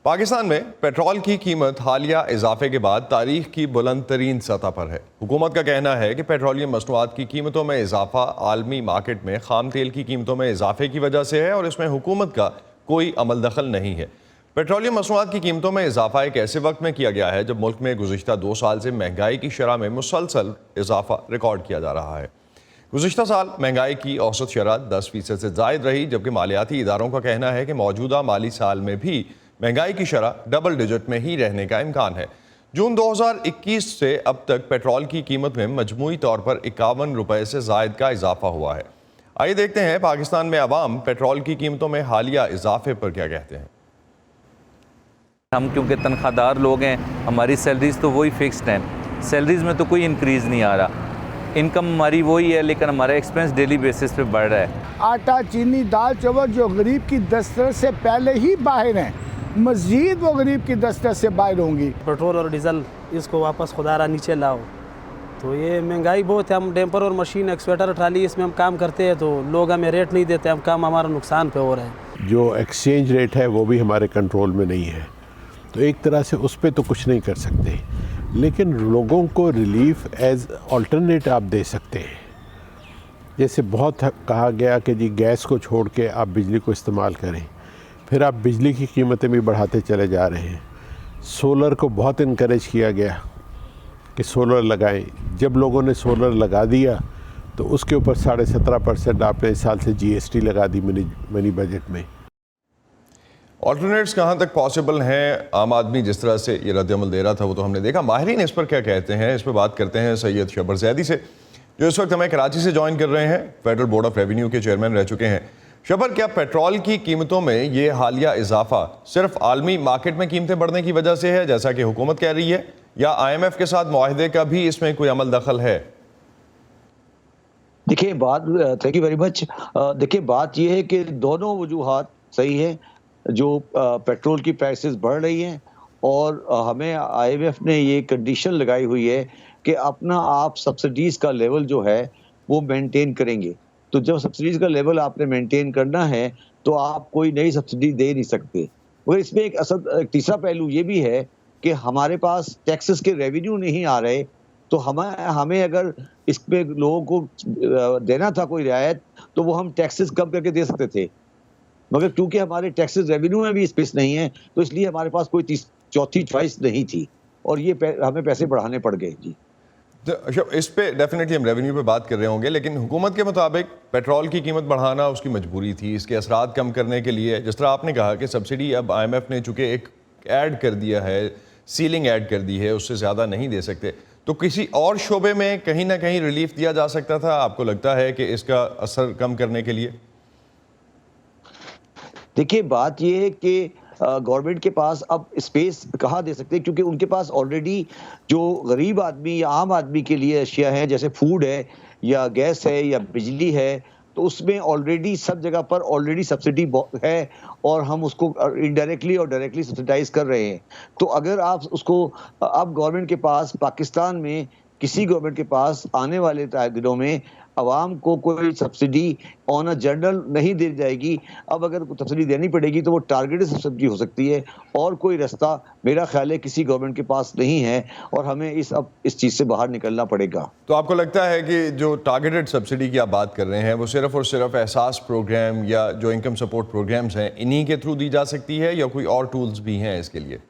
पाकिस्तान में पेट्रोल की कीमत हालिया इजाफे के बाद तारीख की बुलंद तरीन सतह पर है। हुकूमत का कहना है कि पेट्रोलियम मसनूआत की कीमतों में इजाफा आलमी मार्केट में खाम तेल की कीमतों में इजाफे की वजह से है और इसमें हुकूमत का कोई अमल दखल नहीं है। पेट्रोलियम मसनूआत की कीमतों में इजाफा एक ऐसे वक्त में किया गया है जब मुल्क में गुज़िश्ता 2 साल से महंगाई की शरह में मुसलसल इजाफा रिकॉर्ड किया जा रहा है। गुज़िश्ता साल महंगाई की औसत शरह 10% से जायद रही, जबकि मालियाती इदारों का कहना है कि मौजूदा माली साल में भी महंगाई की शरह डबल डिजिट में ही रहने का इम्कान है। जून 2021 से अब तक पेट्रोल की कीमत में मजमूई तौर पर 51 रुपये से जायद का इजाफा हुआ है। आइए देखते हैं पाकिस्तान में अवाम पेट्रोल की कीमतों में हालिया इजाफे पर क्या कहते हैं। हम क्योंकि तनख्वाहदार लोग हैं, हमारी सैलरीज तो वही फिक्स्ड हैं, सैलरीज में तो कोई इंक्रीज़ नहीं आ रहा। इनकम हमारी वही है लेकिन हमारा एक्सपेंस डेली बेसिस पे बढ़ रहा है। आटा, चीनी, दाल, चावल जो गरीब की दस्तरस से पहले ही बाहर हैं, मज़ीद वो गरीब की दस्तरस से बाहर होंगी। पेट्रोल और डीजल इसको वापस खुदारा नीचे लाओ, तो ये महंगाई बहुत है। हम डैम्पर और मशीन, एक्सवेटर, ट्राली इसमें हम काम करते हैं तो लोग हमें रेट नहीं देते, हम काम हमारा नुकसान पे हो रहा है। जो एक्सचेंज रेट है वो भी हमारे कंट्रोल में नहीं है, तो एक तरह से उस पर तो कुछ नहीं कर सकते, लेकिन लोगों को रिलीफ एज अल्टरनेट आप दे सकते हैं। जैसे बहुत कहा गया कि जी गैस को छोड़ के आप बिजली को इस्तेमाल करें, फिर आप बिजली की कीमतें भी बढ़ाते चले जा रहे हैं। सोलर को बहुत इनकरेज किया गया कि सोलर लगाएं। जब लोगों ने सोलर लगा दिया तो उसके ऊपर 17.5% आपने इस साल से GST लगा दी मिनी बजट में। ऑल्टरनेट्स कहाँ तक पॉसिबल हैं? आम आदमी जिस तरह से ये रद्द-ए-अमल दे रहा था वो तो हमने देखा। माहिरीन इस पर क्या कहते हैं, इस पर बात करते हैं सैयद शबर ज़ैदी से, जो इस वक्त हमें कराची से ज्वाइन कर रहे हैं। फेडरल बोर्ड ऑफ रेवेन्यू के चेयरमैन रह चुके हैं। शबर, क्या पेट्रोल की कीमतों में ये हालिया इजाफा सिर्फ आलमी मार्केट में कीमतें बढ़ने की वजह से है जैसा कि हुकूमत कह रही है, या IMF के साथ मुआहदे का भी इसमें कोई अमल दखल है? देखिए थैंक यू वेरी मच। देखिए बात यह है कि दोनों वजूहात सही है। जो पेट्रोल की प्राइसेस बढ़ रही हैं और हमें IMF ने ये कंडीशन लगाई हुई है कि अपना आप सब्सिडीज़ का लेवल जो है वो मेंटेन करेंगे। तो जब सब्सिडीज़ का लेवल आपने मेंटेन करना है तो आप कोई नई सब्सिडी दे नहीं सकते। मगर इसमें एक तीसरा पहलू ये भी है कि हमारे पास टैक्सेस के रेवेन्यू नहीं आ रहे, तो हमें अगर इस पे लोगों को देना था कोई रियायत तो वो हम टैक्सेस कम करके दे सकते थे, मगर क्योंकि हमारे टैक्सेस रेवेन्यू में भी स्पेस नहीं है तो इसलिए हमारे पास कोई चौथी चॉइस नहीं थी और ये हमें पैसे बढ़ाने पड़ गए। जी, तो इस पे डेफिनेटली हम रेवेन्यू पे बात कर रहे होंगे, लेकिन हुकूमत के मुताबिक पेट्रोल की कीमत बढ़ाना उसकी मजबूरी थी। इसके असरात कम करने के लिए, जिस तरह आपने कहा कि सब्सिडी अब IMF ने चूँकि एक ऐड कर दिया है, सीलिंग ऐड कर दी है, उससे ज़्यादा नहीं दे सकते, तो किसी और शोबे में कहीं ना कहीं रिलीफ दिया जा सकता था। आपको लगता है कि इसका असर कम करने के लिए? देखिए बात यह है कि गवर्नमेंट के पास अब स्पेस कहाँ दे सकते हैं, क्योंकि उनके पास ऑलरेडी जो गरीब आदमी या आम आदमी के लिए अशिया हैं, जैसे फूड है या गैस है या बिजली है, तो उसमें ऑलरेडी सब जगह पर ऑलरेडी सब्सिडी है और हम उसको इनडायरेक्टली और डायरेक्टली सब्सिडाइज कर रहे हैं। तो अगर आप उसको अब गवर्नमेंट के पास, पाकिस्तान में किसी गवर्नमेंट के पास आने वाले दिनों में आवाम को कोई सब्सिडी ऑन अ जनरल नहीं दी जाएगी। अब अगर सब्सिडी देनी पड़ेगी तो वो टारगेटेड सब्सिडी हो सकती है और कोई रास्ता मेरा ख्याल है किसी गवर्नमेंट के पास नहीं है और हमें इस चीज़ से बाहर निकलना पड़ेगा। तो आपको लगता है कि जो टारगेटेड सब्सिडी की आप बात कर रहे हैं वो सिर्फ और सिर्फ एहसास प्रोग्राम या जो इनकम सपोर्ट प्रोग्राम्स हैं इन्हीं के थ्रू दी जा सकती है या कोई और टूल्स भी हैं इसके लिए?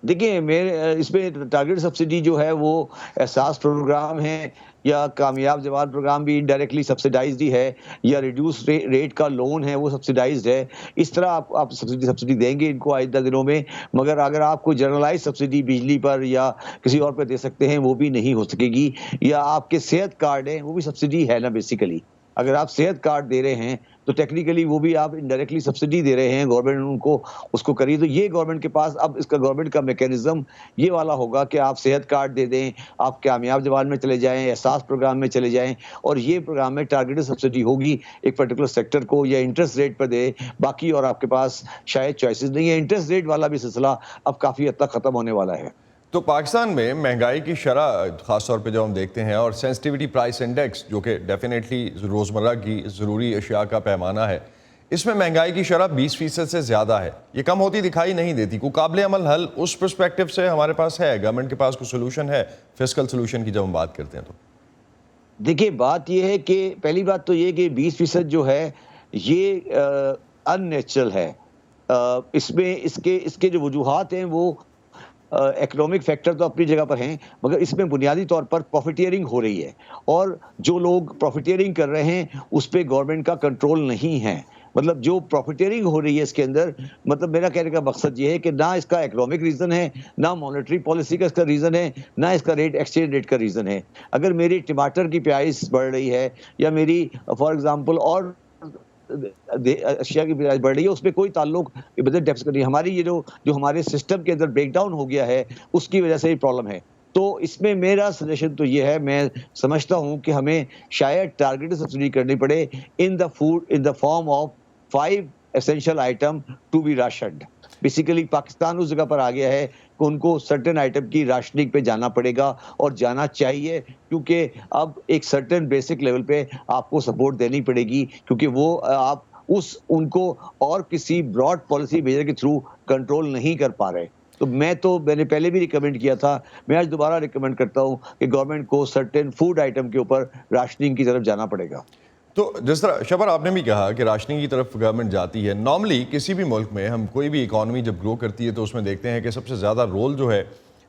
देखिए मेरे इसमें टारगेट सब्सिडी जो है वो एहसास प्रोग्राम है या कामयाब जवान प्रोग्राम भी इनडायरेक्टली सब्सिडाइज्ड ही है, या रिड्यूस रेट का लोन है वो सब्सिडाइज्ड है। इस तरह आप सब्सिडी देंगे इनको आइंदा दिनों में, मगर अगर आप कोई जनरलाइज सब्सिडी बिजली पर या किसी और पर दे सकते हैं वो भी नहीं हो सकेगी। या आपके सेहत कार्ड है वो भी सब्सिडी है ना बेसिकली, अगर आप सेहत कार्ड दे रहे हैं तो टेक्निकली वो भी आप इनडायरेक्टली सब्सिडी दे रहे हैं, गवर्नमेंट उनको उसको करिए। तो ये गवर्नमेंट के पास अब इसका गवर्नमेंट का मैकेनिज्म ये वाला होगा कि आप सेहत कार्ड दे दें, आप कामयाब जवान में चले जाएं, एहसास प्रोग्राम में चले जाएं और ये प्रोग्राम में टारगेटेड सब्सिडी होगी एक पर्टिकुलर सेक्टर को, या इंटरेस्ट रेट पर दे बाकी, और आपके पास शायद चॉइसेस नहीं है। इंटरेस्ट रेट वाला भी सिलसिला अब काफ़ी हद तक ख़त्म होने वाला है। तो पाकिस्तान में महंगाई की शरह ख़ासतौर पे जब हम देखते हैं और सेंसिटिविटी प्राइस इंडेक्स जो कि डेफिनेटली रोज़मर्रा की ज़रूरी अशिया का पैमाना है, इसमें महंगाई की शरह 20% से ज़्यादा है, ये कम होती दिखाई नहीं देती। कोई काबिल अमल हल उस पर्सपेक्टिव से हमारे पास है? गवर्नमेंट के पास कोई सोल्यूशन है फिस्कल सोल्यूशन की जब हम बात करते हैं तो? देखिए, बात ये है कि पहली बात तो ये कि 20% जो है ये अननेचुरल है। इसमें इसके जो वजूहात हैं वो इकोनॉमिक फैक्टर तो अपनी जगह पर हैं, मगर इसमें बुनियादी तौर पर प्रॉफिटियरिंग हो रही है और जो लोग प्रॉफिटियरिंग कर रहे हैं उस पर गवर्नमेंट का कंट्रोल नहीं है। मतलब जो प्रॉफिटियरिंग हो रही है इसके अंदर, मतलब मेरा कहने का मकसद ये है कि ना इसका इकोनॉमिक रीज़न है, ना मॉनेटरी पॉलिसी का इसका रीज़न है, ना इसका एक्सचेंज रेट का रीज़न है। अगर मेरी टमाटर की प्राइस बढ़ रही है या मेरी फॉर एग्जांपल और अशिया की प्राइस बढ़ रही है, उसमें कोई ताल्लुक बजट डेफिसिट नहीं। हमारी ये जो हमारे सिस्टम के अंदर ब्रेकडाउन हो गया है उसकी वजह से ये प्रॉब्लम है। तो इसमें मेरा सजेशन तो ये है, मैं समझता हूँ कि हमें शायद टारगेटेड सब्सिडी करनी पड़े in the form of 5 essential item to be rationed. Basically Pakistan उस जगह पर आ गया है कि उनको सर्टेन आइटम की राशनिंग पे जाना पड़ेगा और जाना चाहिए, क्योंकि अब एक सर्टेन बेसिक लेवल पे आपको सपोर्ट देनी पड़ेगी, क्योंकि वो आप उनको और किसी ब्रॉड पॉलिसी मेजर के थ्रू कंट्रोल नहीं कर पा रहे। तो मैंने पहले भी रिकमेंड किया था, मैं आज दोबारा रिकमेंड करता हूँ कि गवर्नमेंट को सर्टेन फूड आइटम के ऊपर राशनिंग की तरफ जाना पड़ेगा। तो जिस तरह शबर आपने भी कहा कि राशनिंग की तरफ गवर्नमेंट जाती है, नॉर्मली किसी भी मुल्क में हम कोई भी इकॉनमी जब ग्रो करती है तो उसमें देखते हैं कि सबसे ज़्यादा रोल जो है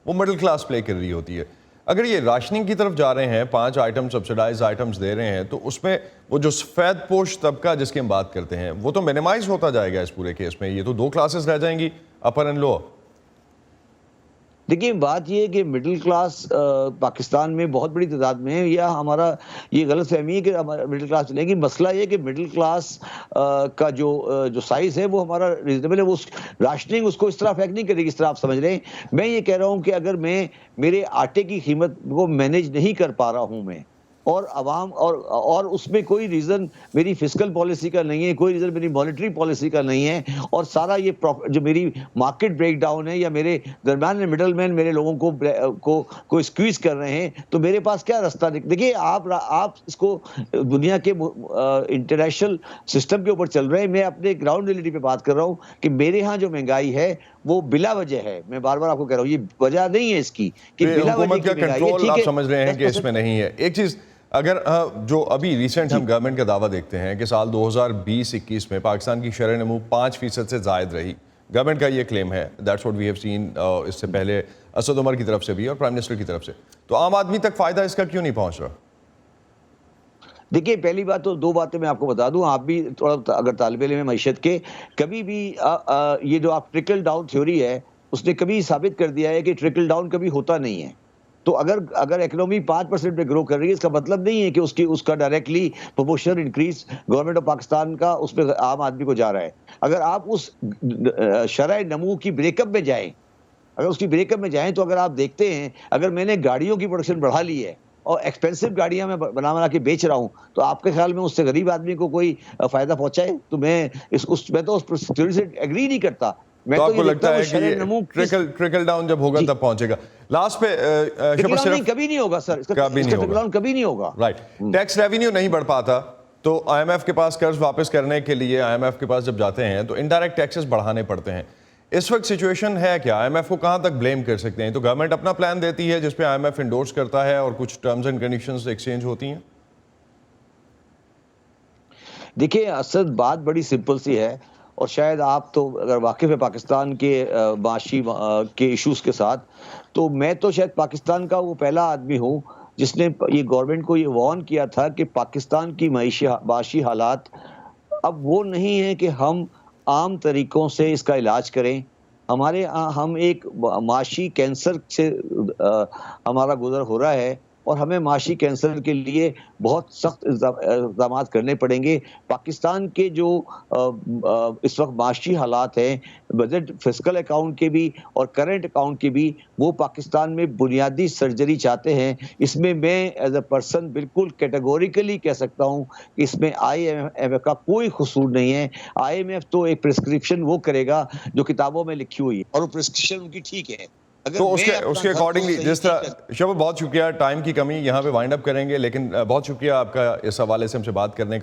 वो मिडिल क्लास प्ले कर रही होती है। अगर ये राशनिंग की तरफ जा रहे हैं, 5 आइटम सब्सिडाइज आइटम्स दे रहे हैं, तो उसमें वो जो सफ़ेद पोश तबका जिसकी हम बात करते हैं वो तो मिनिमाइज होता जाएगा इस पूरे केस में। ये तो 2 क्लासेस रह जाएंगी, अपर एंड लोअर। देखिए, बात ये है कि मिडिल क्लास पाकिस्तान में बहुत बड़ी तादाद में है, या हमारा ये गलत फहमी है कि हमारा मिडिल क्लास चलेगी। मसला ये कि मिडिल क्लास का जो साइज़ है वो हमारा रीजनेबल है, वो राशनिंग उसको इस तरह अफेक्ट नहीं करेगी, इस तरह आप समझ रहे हैं। मैं ये कह रहा हूँ कि अगर मैं मेरे आटे की कीमत को मैनेज नहीं कर पा रहा हूँ मैं, और अवाम और उसमें कोई रीज़न मेरी फिस्कल पॉलिसी का नहीं है, कोई रीज़न मेरी मॉनेटरी पॉलिसी का नहीं है, और सारा ये जो मेरी मार्केट ब्रेकडाउन है या मेरे दरमियान में मिडल मैन मेरे लोगों को स्क्वीज कर रहे हैं, तो मेरे पास क्या रास्ता? देखिए, आप इसको दुनिया के इंटरनेशनल सिस्टम के ऊपर चल रहे हैं, मैं अपने ग्राउंड रियलिटी पे बात कर रहा हूँ कि मेरे यहाँ जो महंगाई है वो बिला वजह है। मैं बार बार आपको कह रहा हूँ ये वजह नहीं है इसकी कि बिला वजह की महंगाई है। ठीक आप है, समझ रहे हैं कि इसमें नहीं है। एक चीज़, अगर जो अभी रिसेंट हम गवर्नमेंट का दावा देखते हैं कि साल 2020-21 में पाकिस्तान की शरह नमू 5% से ज़ायद रही, गवर्नमेंट का ये क्लेम है, that's what we have seen इससे पहले असद उमर की तरफ से भी और प्राइम मिनिस्टर की तरफ से, तो आम आदमी तक फ़ायदा इसका क्यों नहीं पहुँच रहा? देखिए, पहली बात तो 2 बातें मैं आपको बता दूं, आप भी थोड़ा अगर तालिब इल्म हैं मईशत के, कभी भी ये जो आप ट्रिकल डाउन थ्योरी है उसने कभी साबित कर दिया है कि ट्रिकल डाउन कभी होता नहीं है। तो अगर इकोनॉमी 5% पे ग्रो कर रही है, इसका मतलब नहीं है कि उसका directly proportional increase government of Pakistan का उस पे आम आदमी को जा रहा है। अगर आप उस शरह नमू की ब्रेकअप में जाएं, अगर उसकी ब्रेकअप में जाएं, तो अगर आप देखते हैं, अगर मैंने गाड़ियों की प्रोडक्शन बढ़ा ली है और एक्सपेंसिव गाड़ियां मैं बना के बेच रहा हूं, तो आपके ख्याल में उससे गरीब आदमी को कोई फायदा पहुंचाए? तो मैं तो उस थ्योरी से एग्री नहीं करता। मैं तो तो आपको ये लगता देखता है हूं कि ये ट्रिकल डाउन जब होगा तब पहुंचेगा? लास्ट पे शबर सिर्फ कभी नहीं होगा सर, इसका ट्रिकल डाउन कभी नहीं होगा। राइट, टैक्स रेवेन्यू नहीं बढ़ पाता, तो आईएमएफ के पास कर्ज वापस करने के लिए आईएमएफ के पास जब जाते हैं तो इनडायरेक्ट टैक्सेस बढ़ाने पड़ते हैं। इस वक्त सिचुएशन है क्या? आईएमएफ को कहां तक ब्लेम कर सकते हैं? तो गवर्नमेंट अपना प्लान देती है जिसपे आईएमएफ इंडोर्स करता है और कुछ टर्म्स एंड कंडीशंस एक्सचेंज होती हैं। देखिए, असल बात बड़ी सिंपल सी है, और शायद आप तो अगर वाकिफ है पाकिस्तान के माशी के इश्यूज के साथ, तो मैं तो शायद पाकिस्तान का वो पहला आदमी हूँ जिसने ये गवर्नमेंट को ये वार्न किया था कि पाकिस्तान की माशी हालात अब वो नहीं है कि हम आम तरीकों से इसका इलाज करें। हम एक माशी कैंसर से हमारा गुजर हो रहा है, और हमें माशी कैंसर के लिए बहुत सख्त इक़दाम करने पड़ेंगे। पाकिस्तान के जो इस वक्त माशी हालात हैं, बजट फिस्कल अकाउंट के भी और करंट अकाउंट के भी, वो पाकिस्तान में बुनियादी सर्जरी चाहते हैं। इसमें मैं एज अ पर्सन बिल्कुल कैटेगोरिकली कह सकता हूँ कि इसमें IMF का कोई कसूर नहीं है। IMF तो एक प्रिस्क्रिप्शन वो करेगा जो किताबों में लिखी हुई है, और वो प्रिस्क्रिप्शन उनकी ठीक है। तो उसके अकॉर्डिंगली जिस तरह शब, बहुत शुक्रिया, टाइम की कमी यहाँ पे वाइंड अप करेंगे, लेकिन बहुत शुक्रिया आपका इस हवाले से हमसे बात करने का।